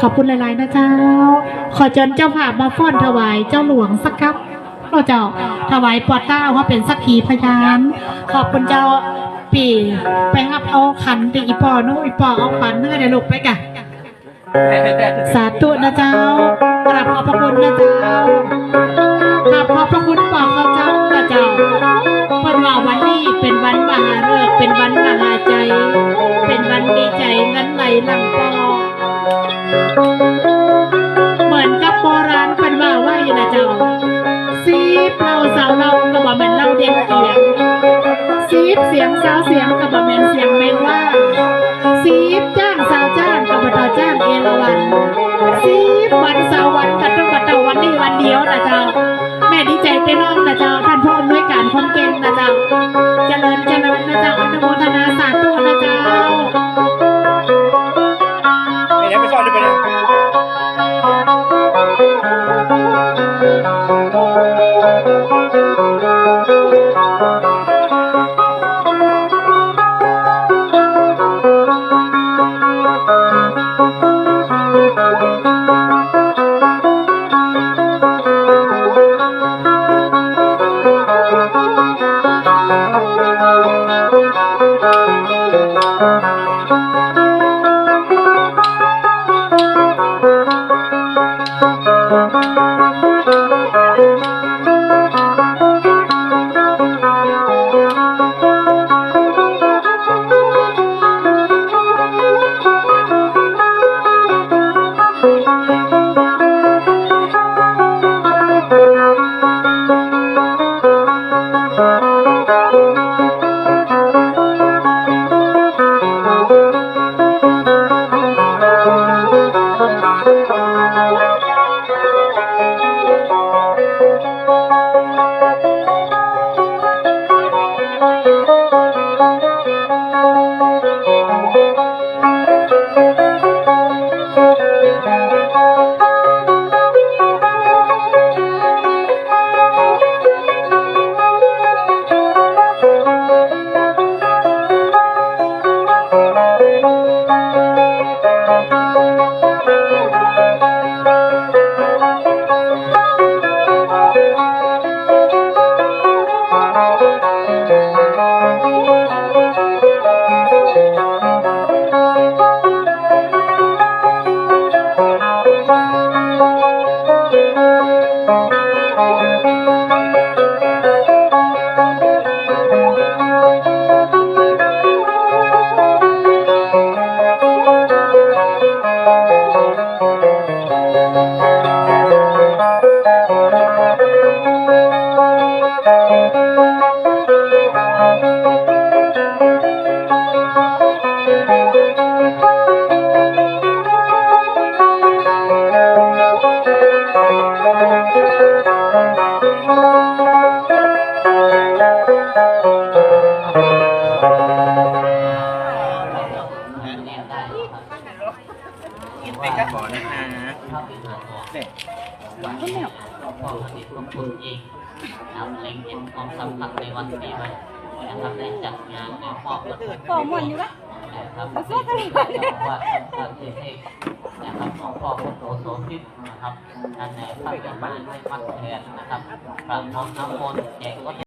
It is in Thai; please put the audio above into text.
ขอบคุณหลายๆนะเจ้าขอเชิญเจ้าภาพมาฟ้อนถวายเจ้าหลวงสักครับเราเจ้าถวายปอต้าว่าเป็นสักขีพยานขอบคุณเจ้าปีไปหับเอาขันไปอีปอนู้อีปอเอาขันเนื้อเดี๋ยวลูกไปกะสาธุนะเจ้ากราบขอบพระคุณนะเจ้ากราบขอบพระคุณปอเขาเจ้านะเจ้าเพิ่นว่าวันนี้เป็นวันมหาฤกษ์เป็นวันมหาใจเป็นวันดีใจนั้นไหลหลังปอเหมือนกับโบราณเป็นว่าไว้นะเจ้าซีบเราสาวเราก็บอกเป็นเราเด็กเกียงซีบเสียงสาวเสียงก็บอกเป็นเสียงแมงว่าซีบจ้างสาวจ้างก็บอกจ้างเอราวัณซีบวันสาววันกันต้องบัดเตาวันนี้วันเดียวนะเจ้าแม่ดีใจไปน้องนะเจ้าท่านผู้อำนวยการคนเก่งนะเจ้าเจริญนะเจ้าอนุโมทนาสาธุนะเจ้าเดี๋ยวไปสอนดูไปเลยขอนะคะเนี่ยวันนี้หลวงพ่ออดีตหลวงปู่เองนำเล็งเห็นความสำคัญในวันนี้ไว้นะครับได้จัดงานในครอบครัวก่อหมดอยู่แล้วนะครับว่าท่านเทพนะครับของพ่อพุทโธโสภิตนะครับท่านในพระวิมานให้พักแทนนะครับพระน้องน้ำมนต์แจกก็